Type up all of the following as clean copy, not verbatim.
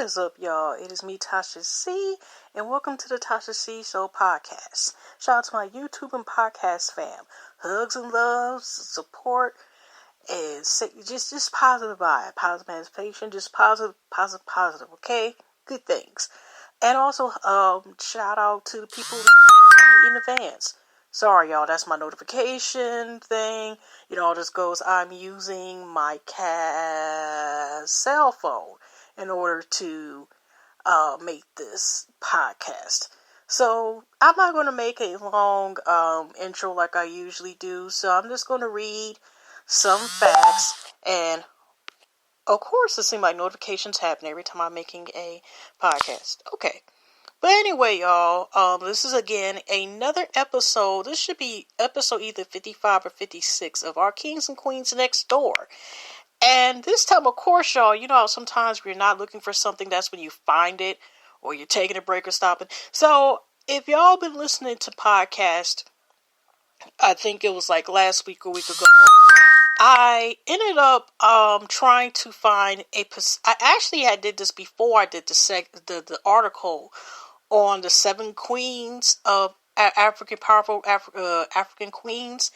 is up, y'all? It is me, Tasha C, and welcome to the Tasha C Show podcast. Shout out to my YouTube and podcast fam. Hugs and loves, support, and just positive vibe, positive anticipation, just positive, okay? Good things. And also, shout out to the people in advance. Sorry, y'all, that's my notification thing. This goes, I'm using my cell phone in order to make this podcast. So, I'm not going to make a long intro like I usually do. So, I'm just going to read some facts. And, of course, it seems like notifications happen every time I'm making a podcast. Okay. But anyway, y'all, this is again another episode. This should be episode either 55 or 56 of our Kings and Queens Next Door. And this time, of course, y'all, you know how sometimes when you're not looking for something, that's when you find it, or you're taking a break or stopping. So, if y'all been listening to podcasts, I think it was like last week or week ago, I ended up trying to find I did this before I did the article on the 7 queens of powerful African queens,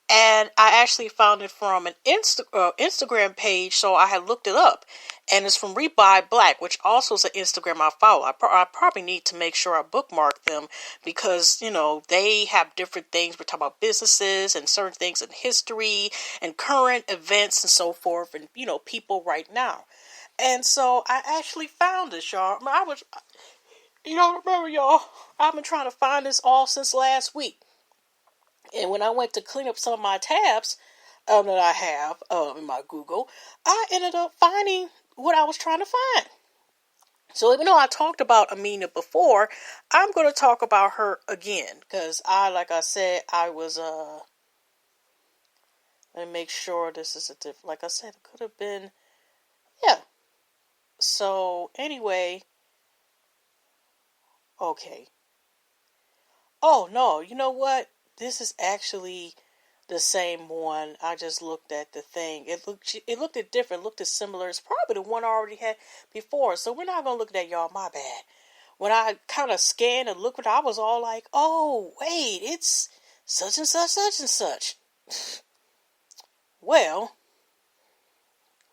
and I actually found it from an Instagram page, so I had looked it up, and it's from Read by Black, which also is an Instagram I follow. I probably need to make sure I bookmark them, because, they have different things. We're talking about businesses and certain things in history and current events and so forth, and, people right now. And so I actually found this, y'all. Remember, y'all, I've been trying to find this all since last week. And when I went to clean up some of my tabs that I have in my Google, I ended up finding what I was trying to find. So even though I talked about Amina before, I'm going to talk about her again. Because like I said, I was, let me make sure this is a different, like I said, it could have been, yeah. So anyway, okay. Oh, no, you know what? This is actually the same one. I just looked at the thing. It looked different. It looked similar. It's probably the one I already had before. So we're not going to look at that, y'all. My bad. When I kind of scanned and looked at it, I was all like, oh, wait, it's such and such, such and such. Well,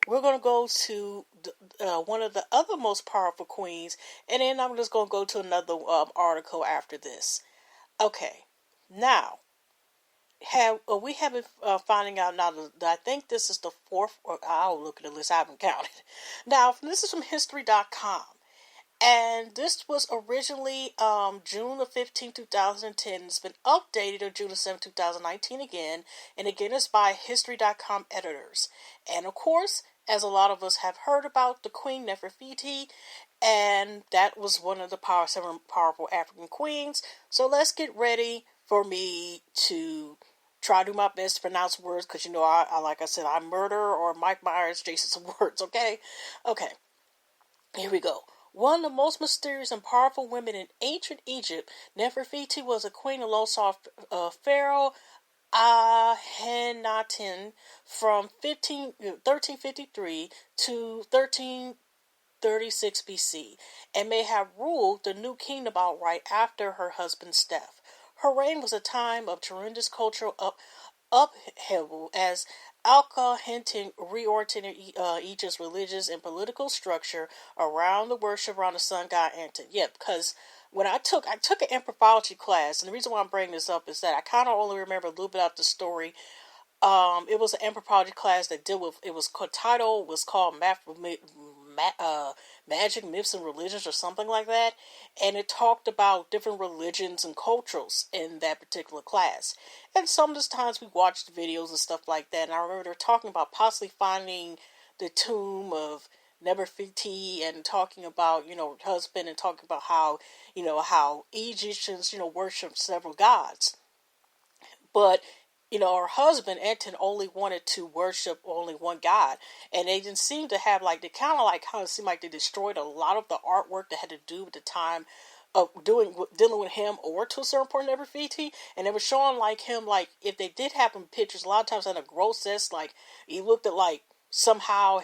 we're going to go to one of the other most powerful queens. And then I'm just going to go to another article after this. Okay, now, we have been finding out now that I think this is the 4th, or I'll look at the list, I haven't counted. Now, this is from history.com, and this was originally June the 15th, 2010. It's been updated on June the 7th, 2019 again, and again it's by history.com editors. And of course, as a lot of us have heard about, the Queen Nefertiti, and that was one of the 7 powerful African queens. So let's get ready for me to try to do my best to pronounce words, because I like I said, I murder or Mike Myers, Jason some words, okay? Okay, here we go. One of the most mysterious and powerful women in ancient Egypt, Nefertiti was a queen alongside Pharaoh Akhenaten from 1353 to 1336 BC, and may have ruled the new kingdom outright after her husband's death. Her reign was a time of tremendous cultural upheaval as Akhenaten reoriented Egypt's religious and political structure around the worship around the sun god Aten. Yeah, because when I took an anthropology class, and the reason why I'm bringing this up is that I kind of only remember a little bit of the story. It was an anthropology class that dealt with, title was called Magic, Myths, and Religions, or something like that, and it talked about different religions and cultures in that particular class. And some of the times we watched videos and stuff like that, and I remember they were talking about possibly finding the tomb of Nefertiti, and talking about, her husband, and talking about how Egyptians, worship several gods. But her husband, Anton, only wanted to worship only one God. And they didn't seem to have, they kind of seemed like they destroyed a lot of the artwork that had to do with the time of dealing with him, or to a certain point, Nefertiti. And they were showing, him, if they did have him pictures, a lot of times in a gross sense, he looked at, somehow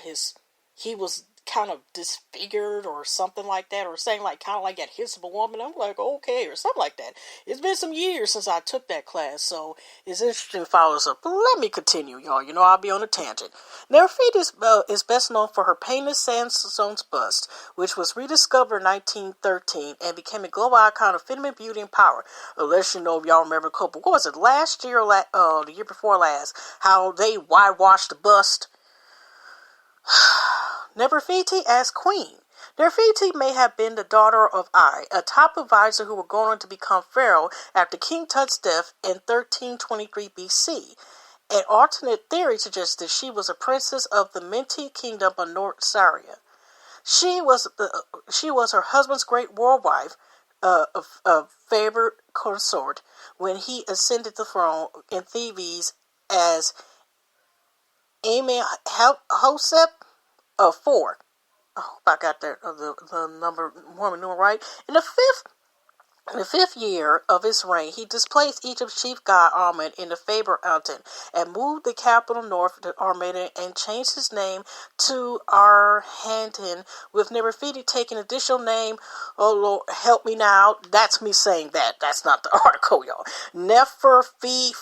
he was kind of disfigured or something like that, or saying like kind of like that hiss of a woman. I'm like, okay, or something like that. It's been some years since I took that class, so it's interesting to follow this up. But let me continue, y'all. You know I'll be on a tangent. Nefertiti is best known for her painted sandstone bust, which was rediscovered in 1913 and became a global icon of feminine beauty and power. Unless you know if y'all remember a couple, what was it, last year or the year before last, how they whitewashed the bust? Nefertiti as queen. Nefertiti may have been the daughter of Ai, a top advisor who was going on to become pharaoh after King Tut's death in 1323 BC. An alternate theory suggests that she was a princess of the Mendi kingdom of North Syria. She was her husband's great royal wife, a favored consort, when he ascended the throne in Thebes as Amenhotep of 4. I hope I got that the number Mormon numeral right. In the fifth year of his reign, he displaced Egypt's chief god Amen in the Faber Mountain and moved the capital north to Armenia and changed his name to Arhantin, with Nefertiti taking additional name. Oh Lord, help me now. That's me saying that. That's not the article, y'all. Nefertiti,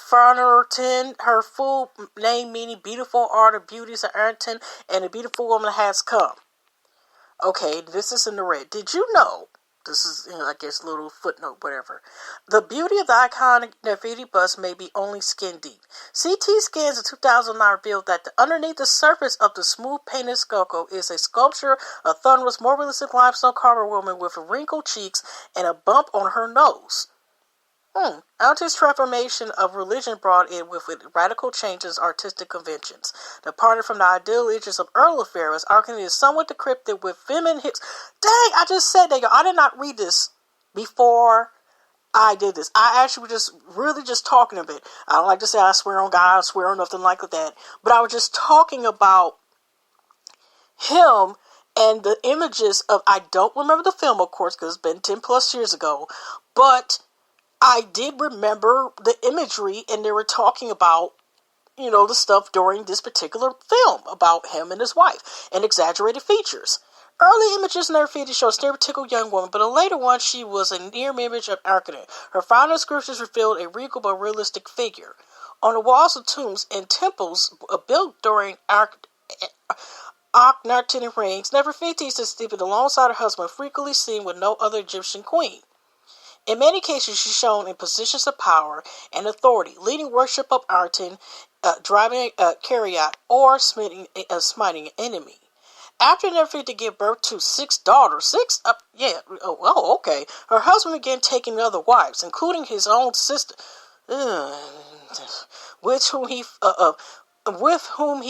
her full name meaning beautiful art of beauties of Arhantin, and a beautiful woman has come. Okay, this is in the red. Did you know? This is, I guess, a little footnote, whatever. The beauty of the iconic Nefertiti bust may be only skin deep. CT scans in 2009 revealed that underneath the surface of the smooth painted sculpture is a sculpture of thunderous, more realistic limestone carved woman with wrinkled cheeks and a bump on her nose. Artist transformation of religion brought in with it radical changes artistic conventions. Departed from the ideal images of early pharaohs, Architecture is somewhat decrypted with feminine hips. Dang, I just said that, y'all. I did not read this before I did this. I actually was just talking a bit. I don't like to say I swear on God, I swear on nothing like that. But I was just talking about him and the images of, I don't remember the film, of course, because it's been 10 plus years ago, but I did remember the imagery, and they were talking about, the stuff during this particular film about him and his wife, and exaggerated features. Early images in Nefertiti show a stereotypical young woman, but in later ones she was a near image of Architect. Her final descriptions revealed a regal but realistic figure. On the walls of tombs and temples built during Akhenaten reigns, Nefertiti is sleeping alongside her husband, frequently seen with no other Egyptian queen. In many cases, she's shown in positions of power and authority, leading worship of Arten, driving a chariot, or smiting an enemy. After Nefertiti gave birth to 6 daughters, okay, her husband began taking other wives, including his own sister, with whom he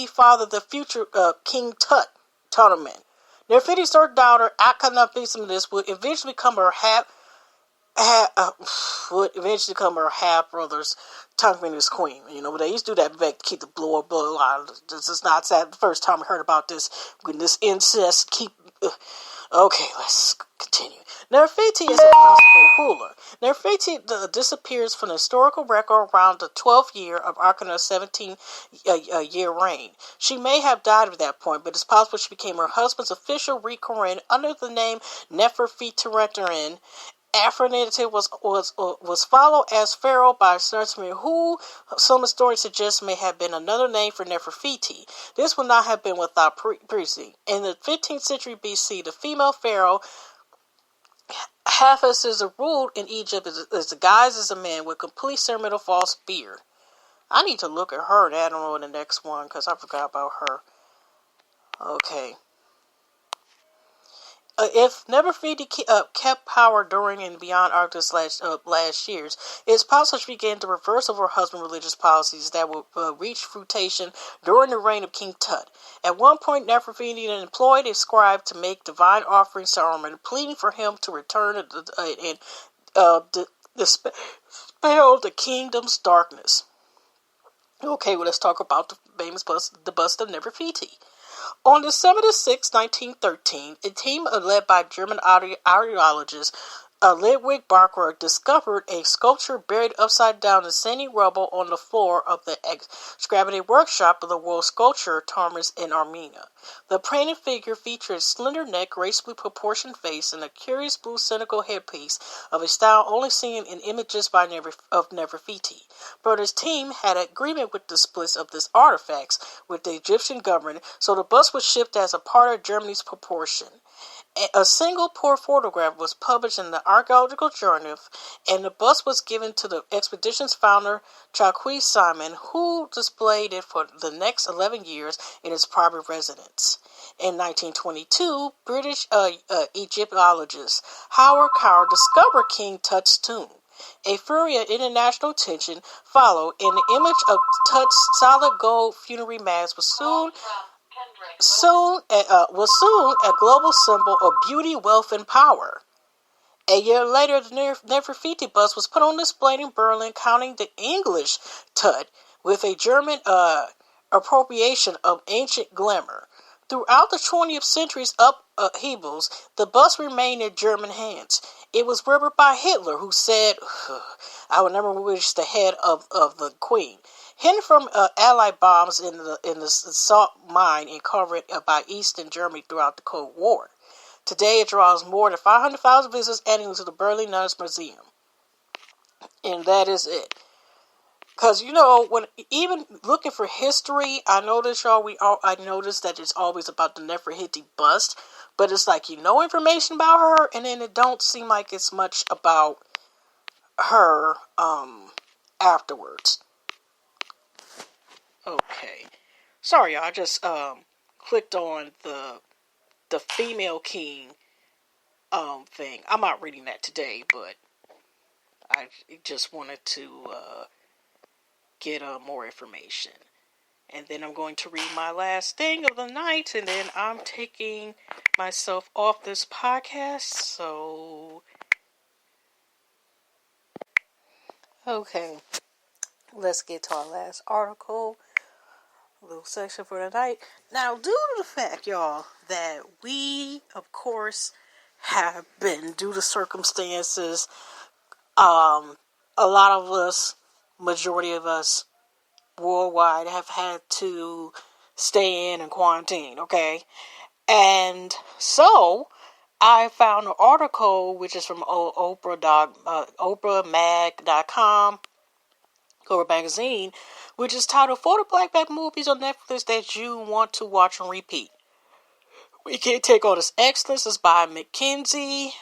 fathered the future King Tut. Nefertiti's third daughter, Akhenaten, would eventually become her half-brother's Tongue's queen. But they used to do that back to keep the bloodline. This is not sad. The first time I heard about this, when this incest okay, let's continue. Nefertiti is a possible ruler. Nefertiti disappears from the historical record around the 12th year of Akhenaten's 17-year reign. She may have died at that point, but it's possible she became her husband's official reign under the name Nefertiti. Akhenaten was followed as pharaoh by Sirtmi, who some historians suggest may have been another name for Nefertiti. This would not have been without precedent. In the 15th century BC, the female pharaoh Hatshepsut ruled in Egypt as disguised as a man with complete ceremonial false beard. I need to look at her and add on the next one because I forgot about her. Okay. If Nefertiti kept power during and beyond Arctic's last years, it's possible she began to reverse of her husband's religious policies that would reach fruition during the reign of King Tut. At one point, Nefertiti employed a scribe to make divine offerings to Amen, pleading for him to return and dispel the kingdom's darkness. Okay, well, let's talk about the famous bust of Nefertiti. On December 6, 1913, a team led by German archaeologists Ludwig Barker discovered a sculpture buried upside down in sandy rubble on the floor of the excavated workshop of the world sculptor Tarmus in Armenia. The painted figure featured a slender neck, gracefully proportioned face, and a curious blue cynical headpiece of a style only seen in images by Nefertiti. Brothers' team had an agreement with the splits of these artifacts with the Egyptian government, so the bust was shipped as a part of Germany's proportion. A single poor photograph was published in the Archaeological Journal, and the bust was given to the expedition's founder, Jacques Simon, who displayed it for the next 11 years in his private residence. In 1922, British Egyptologist Howard Carr discovered King Tut's tomb. A flurry of international attention followed, and the image of Tut's solid gold funerary mask was soon a global symbol of beauty, wealth, and power. A year later, the Nefertiti bust was put on display in Berlin, counting the English Tut with a German appropriation of ancient glamour. Throughout the 20th century's upheavals, the bust remained in German hands. It was remembered by Hitler, who said, "I will never wish the head of the Queen." Hidden from Allied bombs in the salt mine and covered by Eastern Germany throughout the Cold War. Today it draws more than 500,000 visitors annually to the Berlin Museum. And that is it. Because, when even looking for history, I noticed that it's always about the Nefertiti bust. But it's like information about her, and then it don't seem like it's much about her afterwards. Okay. Sorry, y'all. I just clicked on the female king thing. I'm not reading that today, but I just wanted to get more information. And then I'm going to read my last thing of the night, and then I'm taking myself off this podcast. So, okay. Let's get to our last article. A little section for the night. Now, due to the fact, y'all, that we, of course, have been, due to circumstances, a lot of us, majority of us, worldwide, have had to stay in and quarantine, okay? And so, I found an article, which is from OprahMag.com, Oprah Magazine, which is titled 40 Black movies on Netflix that you want to watch and repeat. We Can't Take All This Excellence is by Mackenzie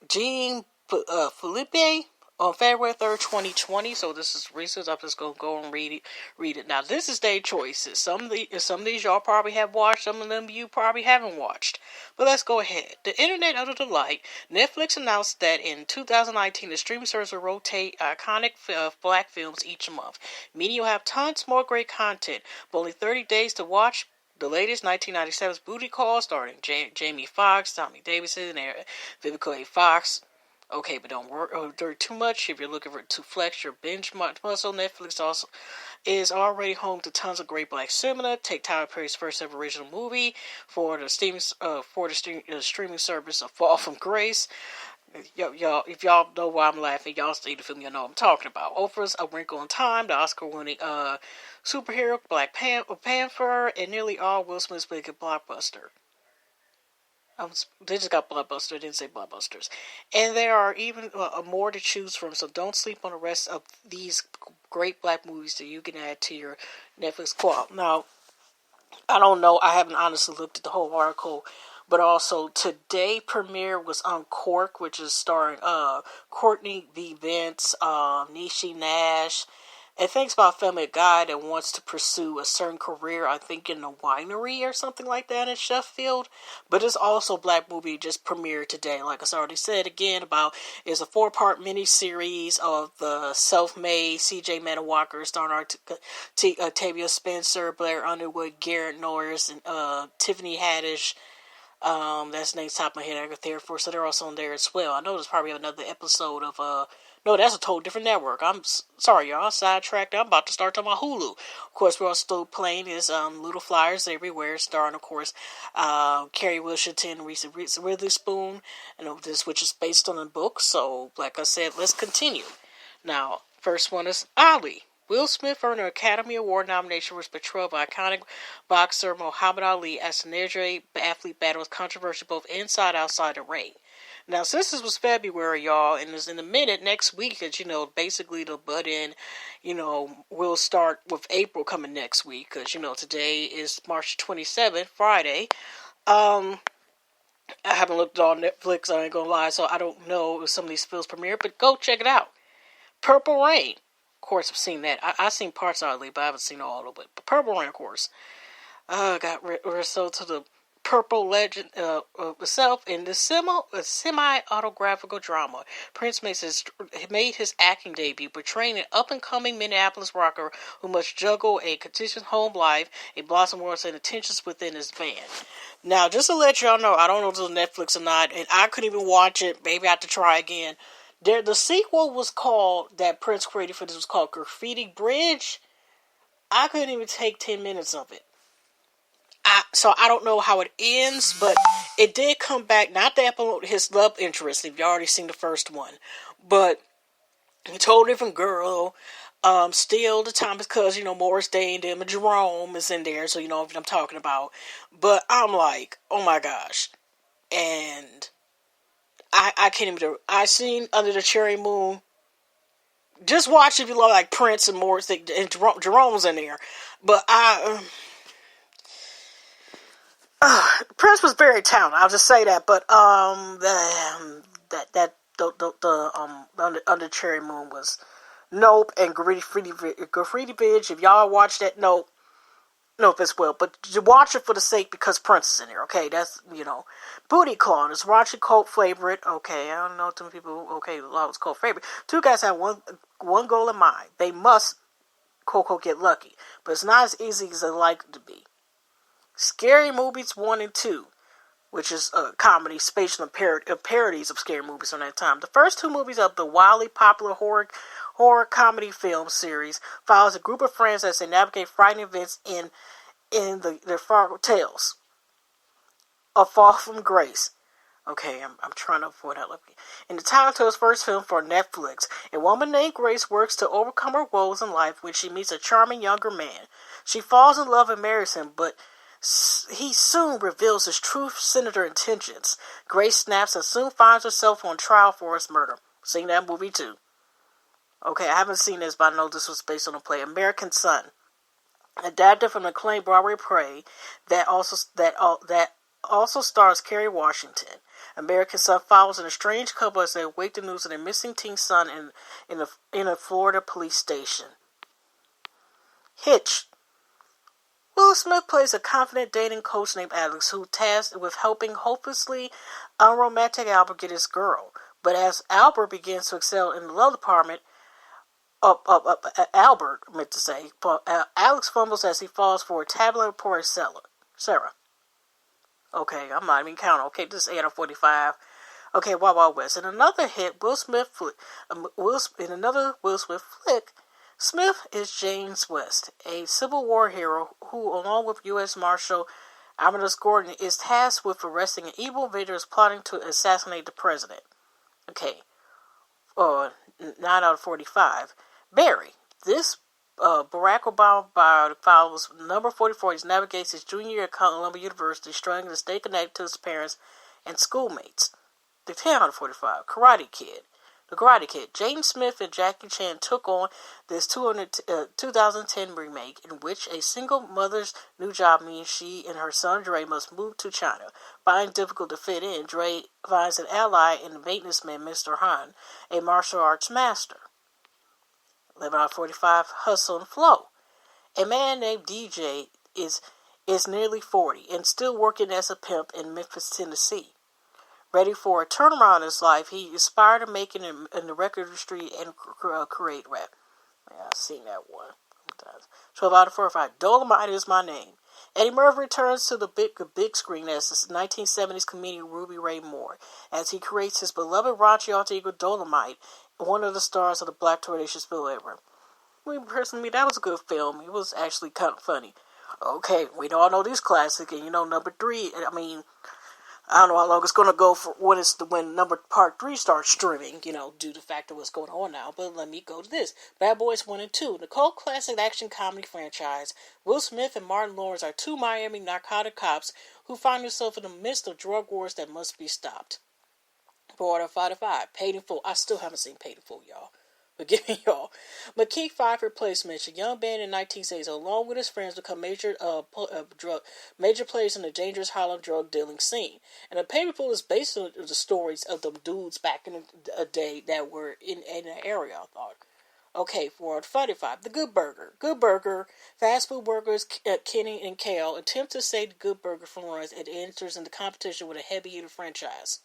Jean Philippe on February 3rd, 2020. So this is recent. I'm just going to go and read it. Now, this is their choices. Some of these y'all probably have watched. Some of them you probably haven't watched. But let's go ahead. The Internet Under the Light. Netflix announced that in 2019, the streaming service will rotate iconic black films each month. Meaning you'll have tons more great content, but only 30 days to watch the latest 1997's Booty Call, starring Jamie Foxx, Tommy Davidson, and Vivica A. Fox. Okay, but don't worry too much if you're looking to flex your binge muscle. Netflix also is already home to tons of great black cinema. Take Tyler Perry's first ever original movie for the streaming service, A Fall from Grace. Y'all, if y'all know why I'm laughing, y'all see the film, you know what I'm talking about. Oprah's A Wrinkle in Time, the Oscar-winning superhero Black Panther, and nearly all Will Smith's big blockbuster. They just got Blockbuster, didn't say Blockbusters. And there are even more to choose from, so don't sleep on the rest of these great black movies that you can add to your Netflix qual. Now, I don't know, I haven't honestly looked at the whole article, but also today premiere was Uncorked, which is starring Courtney B. Vance, Niecy Nash. It thinks about a family guy that wants to pursue a certain career, I think in a winery or something like that in Sheffield. But it's also a black movie just premiered today. Like I already said again, it's a 4-part miniseries of the self-made C.J. Manawalker starring Octavia Spencer, Blair Underwood, Garrett Norris, and Tiffany Haddish. That's the name top of my head I got there for, so they're also on there as well. I know there's probably another episode of No, that's a total different network. I'm sorry, y'all. Sidetracked. I'm about to start talking about Hulu. Of course, we're also still playing is Little Flyers Everywhere, starring, of course, Kerry Washington, Reese Witherspoon, and this, which is based on a book. So, like I said, let's continue. Now, first one is Ali. Will Smith earned an Academy Award nomination for his portrayal of iconic boxer Muhammad Ali as an legendary athlete battle with controversy both inside and outside the ring. Now, since this was February, y'all, and it's in a minute next week that, basically the butt in, we'll start with April coming next week, because, today is March 27th, Friday. I haven't looked on Netflix, I ain't gonna lie, so I don't know if some of these films premiere, but go check it out. Purple Rain. Of course, I've seen that. I've seen parts of it, but I haven't seen all of it. But Purple Rain, of course. Got so to the Purple Legend itself in the semi-autographical drama. Prince made his acting debut, portraying an up-and-coming Minneapolis rocker who must juggle a contentious home life, a blossom world, and the tensions within his band. Now, just to let y'all know, I don't know if it's on Netflix or not, and I couldn't even watch it. Maybe I have to try again. The sequel was called, that Prince created for this, was called Graffiti Bridge. I couldn't even take 10 minutes of it. So I don't know how it ends, but it did come back, not to promote his love interest, if you already seen the first one, but a totally different girl, still the time because, Morris Day and them, and Jerome is in there, so you know what I'm talking about, but I'm like, oh my gosh, and I can't even do it. I seen Under the Cherry Moon. Just watch if you love like Prince and Morris, and Jerome's in there, but Prince was very talented. I'll just say that. But Under Cherry Moon was Nope, and Graffiti Bridge. If y'all watch that, Nope as well. But you watch it for the sake because Prince is in there. Okay, that's Booty Call is watching cult favorite. Okay, I don't know too many people. Okay, love was cult favorite. Two guys have one goal in mind. They must quote get lucky, but it's not as easy as they like it to be. Scary Movies 1 and 2, which is a comedy, spatial parodies of scary movies on that time. The first two movies of the wildly popular horror comedy film series follows a group of friends as they navigate frightening events in their far tales. A Fall from Grace. Okay, I'm trying to avoid that. In the title to his first film for Netflix, a woman named Grace works to overcome her woes in life when she meets a charming younger man. She falls in love and marries him, but he soon reveals his true sinister intentions. Grace snaps and soon finds herself on trial for his murder. Seen that movie too. Okay, I haven't seen this, but I know this was based on a play. American Son, adapted from the acclaimed Broadway play that also stars Kerry Washington. American Son follows an estranged couple as they await the news of their missing teen son in a Florida police station. Hitch. Will Smith plays a confident dating coach named Alex who tasked with helping hopelessly unromantic Albert get his girl. But as Albert begins to excel in the love department, Alex fumbles as he falls for a tablet reporter, Sarah. Okay, I'm not even counting. Okay, this is 8 out of 45. Okay, Wild Wild West. In another hit, Will Smith flick, Smith is James West, a Civil War hero who, along with U.S. Marshal Amadeus Gordon, is tasked with arresting an evil invader plotting to assassinate the president. Okay, 9 out of 45. Barry. This Barack Obama biopic follows number 44. He navigates his junior year at Columbia University, struggling to stay connected to his parents and schoolmates. The 10 out of 45. Karate Kid. The Karate Kid. Jaden Smith and Jackie Chan took on this 2010 remake in which a single mother's new job means she and her son Dre must move to China. Finding it difficult to fit in, Dre finds an ally in the maintenance man Mr. Han, a martial arts master. 11 out of 45. Hustle and Flow. A man named DJ is nearly 40 and still working as a pimp in Memphis, Tennessee. Ready for a turnaround in his life, he aspired to make it in the record industry and create rap. Yeah, I've seen that one. 12 out of 45. Dolomite Is My Name. Eddie Murphy returns to the big screen as the 1970s comedian Ruby Ray Moore as he creates his beloved raunchy alter ego Dolomite one of the stars of the Black Tornadoes Spillover. Personally, that was a good film. It was actually kind of funny. Okay, we all know these classic, and number 3. I mean, I don't know how long it's going to go for when part 3 starts streaming, due to the fact of what's going on now. But let me go to this. Bad Boys 1 and 2. The cult classic action comedy franchise. Will Smith and Martin Lawrence are 2 Miami narcotic cops who find themselves in the midst of drug wars that must be stopped. 4 out of 5 to 5. Paid in Full. I still haven't seen Paid in Full, y'all. Forgive me, y'all. McKee 5 replacements. A young band in 1960s, along with his friends, become major players in the dangerous Harlem drug dealing scene. And the Paid in Full is based on the stories of the dudes back in the day that were in the area, I thought. Okay, 4 out of 5. The Good Burger. Good Burger. Fast food workers Kenny and Kale attempt to save the Good Burger from runs and enters into competition with a heavy hitter franchise.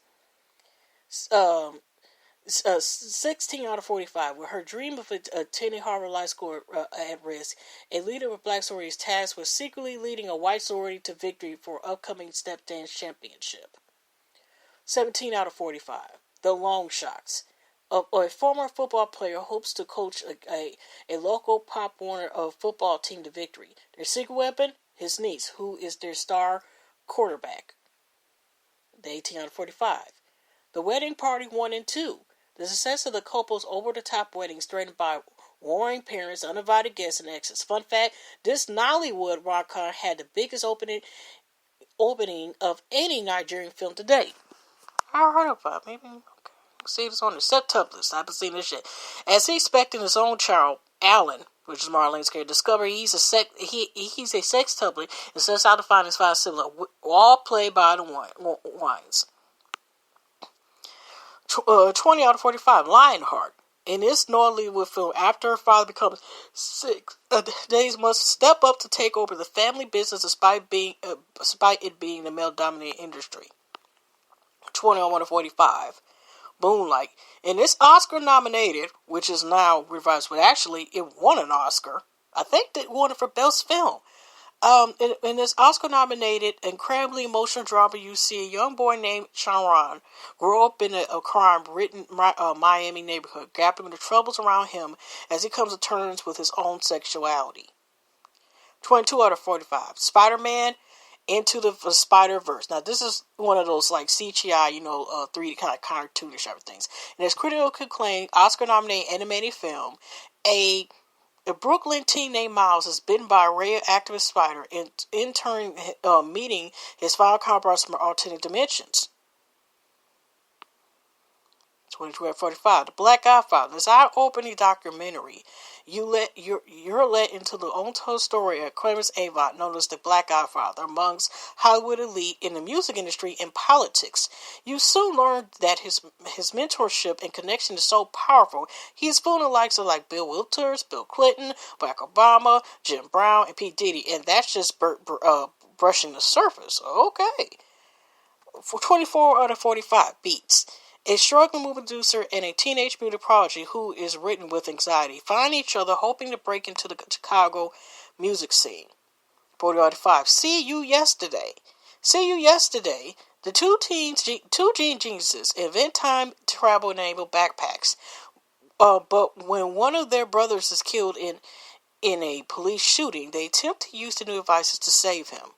16 out of 45. With her dream of attending Harvard Law School at risk, a leader of black sorority is tasked with secretly leading a white sorority to victory for upcoming step dance championship. 17 out of 45. The Long Shots. A former football player hopes to coach a local Pop Warner football team to victory. Their secret weapon? His niece, who is their star quarterback. The 18 out of 45. The Wedding Party 1 and 2. The success of the couple's over-the-top weddings threatened by warring parents, uninvited guests, and exes. Fun fact, this Nollywood rom-com had the biggest opening of any Nigerian film to date. I heard about it. Maybe, okay. See this on the septuplets. I haven't seen this shit. As he's expecting his own child, Alan, which is Marlene's character, discover he's a sextuplet and sets out to find his 5 siblings, all played by the Wines. 20 out of 45. Lionheart. In this Nollywood film, after her father becomes sick, Days must step up to take over the family business despite it being the male-dominated industry. 21 out of 45. Moonlight. In this Oscar-nominated, which is now revised, but actually it won an Oscar. I think it won it for Best Film. In this Oscar-nominated, incredibly emotional drama, you see a young boy named Sharon grow up in a crime-ridden Miami neighborhood, grappling with the troubles around him as he comes to terms with his own sexuality. 22 out of 45. Spider-Man Into the Spider-Verse. Now, this is one of those, like, CGI, 3D kind of cartoonish things. And it's critically acclaimed, Oscar-nominated animated film. A Brooklyn teen named Miles is bitten by a radioactive spider and in turn meeting his final counterparts from alternate dimensions. 22 out of 45. The Black Godfather. This eye-opening documentary. You're let into the untold story of Clarence Avant, known as the Black Godfather, amongst Hollywood elite in the music industry and politics. You soon learn that his mentorship and connection is so powerful, he is fooling the likes of like Bill Withers, Bill Clinton, Barack Obama, Jim Brown, and P. Diddy, and that's just brushing the surface. Okay. For 24 out of 45, Beats. A struggling movie producer and a teenage music prodigy who is ridden with anxiety find each other hoping to break into the Chicago music scene. 40 out of 5. See You Yesterday. The two geniuses invent time travel enabled backpacks. But when one of their brothers is killed in a police shooting, they attempt to use the new devices to save him.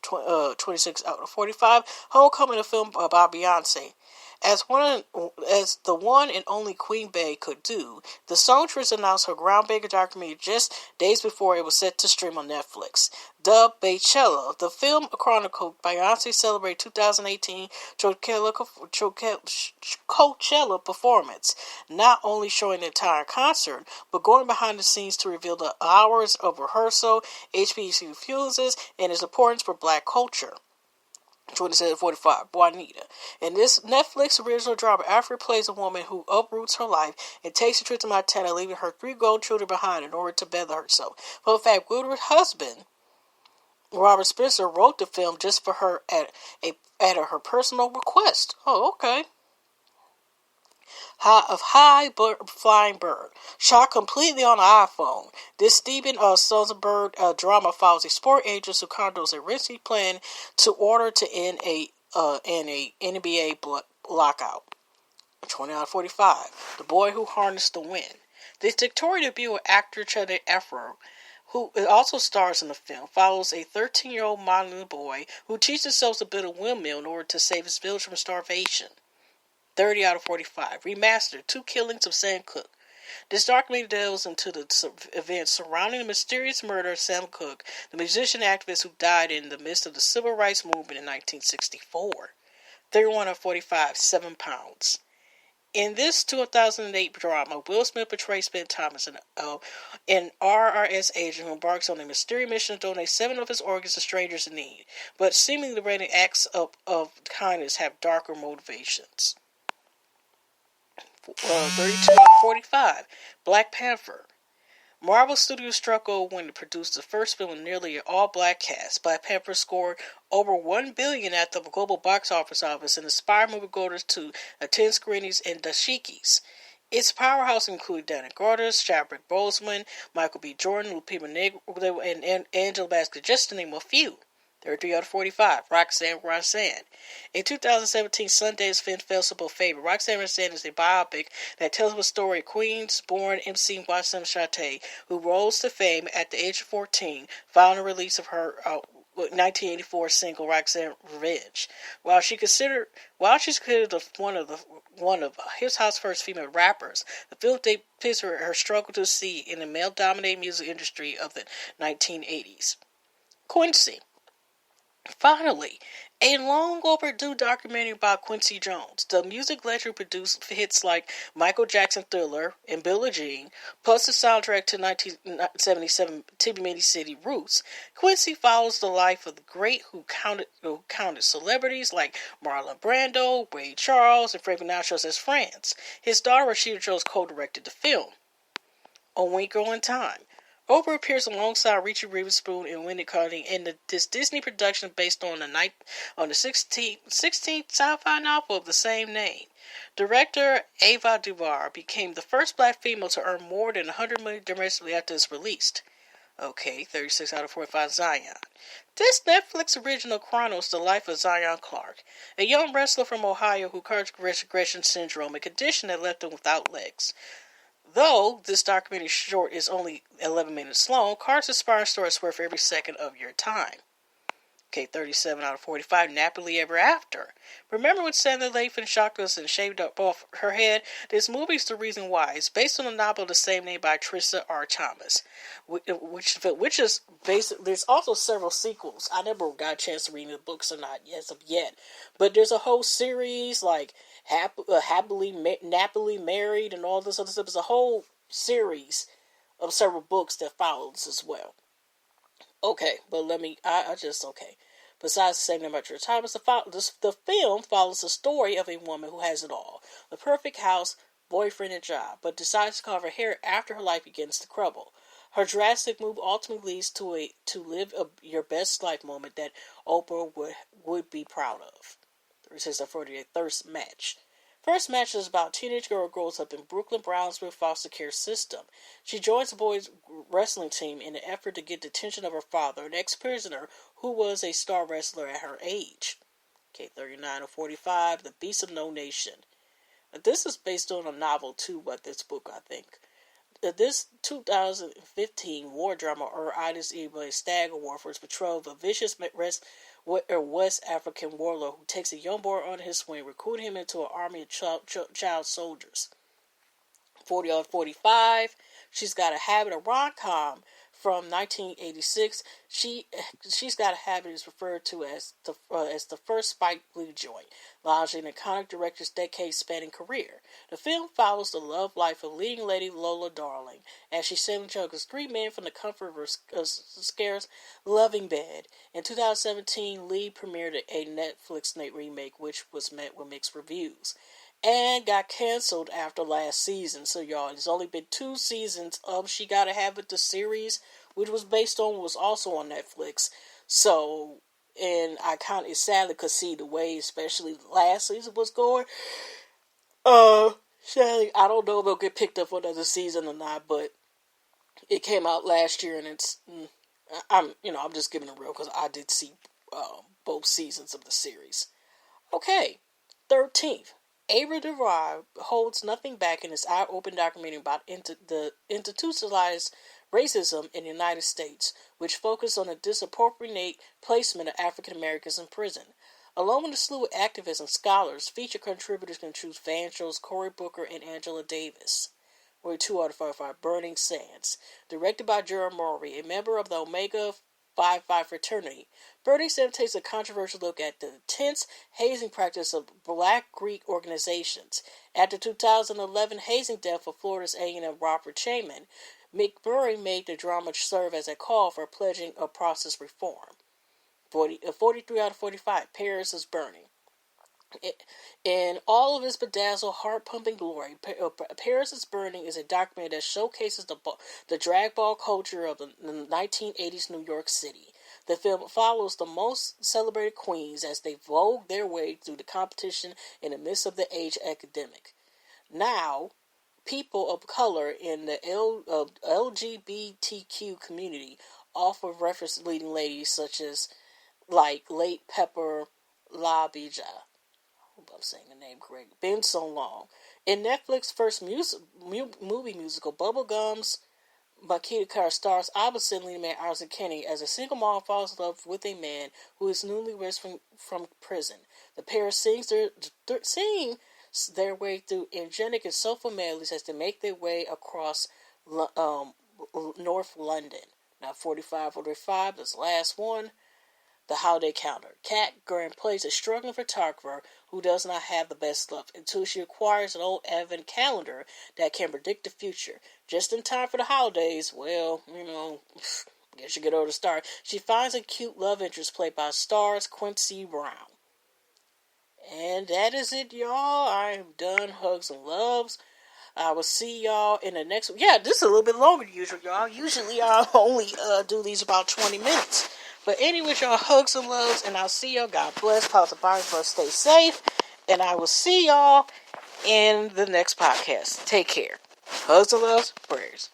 26 out of 45. Homecoming, a film about Beyonce. As the one and only Queen Bey could do, the songstress announced her groundbreaking documentary just days before it was set to stream on Netflix. Dubbed Beychella, the film chronicled Beyonce's celebrated 2018 Coachella performance, not only showing the entire concert, but going behind the scenes to reveal the hours of rehearsal, HBCU fuses, and its importance for black culture. 27:45. Juanita. In this Netflix original drama, Africa plays a woman who uproots her life and takes a trip to Montana, leaving her 3 grown children behind in order to better herself. For the fact, Woodward's husband, Robert Spencer, wrote the film just for her at her personal request. Oh, okay. High Flying Bird. Shot completely on the iPhone. This Steven Soderbergh drama follows a sport agent who conducts a risky plan to order to end a NBA lockout. 20 out of 45. The Boy Who Harnessed the Wind. The directorial debut of actor Chede Afro, who also stars in the film, follows a 13-year-old modeling boy who teaches himself to build a windmill in order to save his village from starvation. 30 out of 45. Remastered, Two Killings of Sam Cooke. This documentary delves into the events surrounding the mysterious murder of Sam Cooke, the musician activist who died in the midst of the civil rights movement in 1964. 31 out of 45. 7 Pounds. In this 2008 drama, Will Smith portrays Ben Thomas, an RRS agent who embarks on a mysterious mission to donate 7 of his organs to strangers in need, but seemingly random acts of kindness have darker motivations. 32 out of 45. Black Panther. Marvel Studios struck gold when it produced the first film with nearly an all-black cast. Black Panther scored over $1 billion at the global box office and inspired moviegoers to attend screenings in dashikis. Its powerhouse included Danny Glover, Chadwick Boseman, Michael B. Jordan, Lupita Nyong'o, and Angela Bassett, just to name a few. 33 out of 45. Roxanne. A 2017 Sundance Film Festival favorite, Roxanne is a biopic that tells the story of Queens-born MC Musuems, who rose to fame at the age of 14 following the release of her 1984 single Roxanne Revenge. While she's considered one of hip hop's first female rappers, the film depicts her struggle to succeed in the male-dominated music industry of the 1980s. Quincy. Finally, a long overdue documentary about Quincy Jones, the music legend who produced hits like Michael Jackson Thriller and Billie Jean, plus the soundtrack to 1977 TV miniseries Roots. Quincy follows the life of the great who counted celebrities like Marlon Brando, Ray Charles, and Frank Sinatra as friends. His daughter Rashida Jones co-directed the film. A Winkle in Time. Oprah appears alongside Reese Witherspoon and Wendy Carney in this Disney production based on the 16th sci-fi novel of the same name. Director Ava DuVernay became the first black female to earn more than $100 million domestically after its release. Okay, 36 out of 45. Zion. This Netflix original chronicles the life of Zion Clark, a young wrestler from Ohio who carries Gretchen syndrome, a condition that left him without legs. Though this documentary short is only 11 minutes long, Clark's inspiring story is worth every second of your time. Okay, 37 out of 45. Nappily Ever After. Remember when Sandra Lathan shocked us and shaved up off her head? This movie is the reason why. It's based on a novel of the same name by Trissa R. Thomas, which is basically. There's also several sequels. I never got a chance to read the books or not as of yet, but there's a whole series like Happily Married and all this other stuff. There's a whole series of several books that follows as well. Okay, but okay. Besides the same name about your time, the film follows the story of a woman who has it all. The perfect house, boyfriend, and job, but decides to carve her hair after her life begins to crumble. Her drastic move ultimately leads to live your best life moment that Oprah would be proud of. 36 to 48. First Match. First Match is about a teenage girl who grows up in Brooklyn Brownsville foster care system. She joins the boys' wrestling team in an effort to get the attention of her father, an ex-prisoner who was a star wrestler at her age. Okay, 39 to 45. The Beast of No Nation. This is based on a novel too, but this book, I think. This 2015 war drama earned Idris Elba a STAG Award for his portrayal of a vicious West African warlord who takes a young boy under his wing, recruiting him into an army of child soldiers. 40 out of 45. She's Got a Habit, of rom-com from 1986. She's Got a Habit is referred to as the first Spike Lee joint, launching an iconic director's decade-spanning career. The film follows the love life of leading lady Lola Darling as she suddenly juggles 3 men from the comfort of her scarce loving bed. In 2017, Lee premiered a Netflix remake which was met with mixed reviews and got canceled after last season. So y'all, there's only been 2 seasons of She Gotta Have It, the series, which was also on Netflix. So, and I it's sadly could see the way, especially last season was going. Sadly, I don't know if it'll get picked up for another season or not, but it came out last year, and I'm just giving it real because I did see both seasons of the series. Okay, 13th. Ava DeVry holds nothing back in his eye-open documentary about the institutionalized racism in the United States, which focused on the disproportionate placement of African Americans in prison. Along with a slew of activists and scholars, featured contributors include Van Jones, Cory Booker, and Angela Davis. Were 2 out of 5. Burning Sands, directed by Gerard Murray, a member of the Omega Phi fraternity. Burning Sands takes a controversial look at the intense hazing practice of Black Greek organizations. After 2011 hazing death of Florida's A&M Robert Chapman, McMurray made the drama serve as a call for pledging of process reform. 43 out of 45. Paris is Burning. In all of its bedazzled, heart-pumping glory, Paris is Burning is a documentary that showcases the drag ball culture of the 1980s New York City. The film follows the most celebrated queens as they vogue their way through the competition in the midst of the age epidemic. Now, people of color in the LGBTQ community offer reference to leading ladies such as late Pepper LaBeija. I'm saying the name correct. Been so long. In Netflix's first movie musical, Bubblegum's Makita Carr stars opposite leading man Isaac Kenny as a single mom falls in love with a man who is newly released from prison. The pair sing their way through angelic and soulful melodies as they make their way across North London. Now 45, this last one. The Holiday Calendar. Kat Grant plays a struggling photographer who does not have the best luck until she acquires an old advent calendar that can predict the future. Just in time for the holidays, guess you get over the start. She finds a cute love interest played by Star's Quincy Brown. And that is it, y'all. I am done. Hugs and loves. I will see y'all in the next one. Yeah, this is a little bit longer than usual, y'all. Usually I only do these about 20 minutes. But anyway, y'all, hugs and loves, and I'll see y'all. God bless. Positive vibes, but stay safe. And I will see y'all in the next podcast. Take care. Hugs and loves, prayers.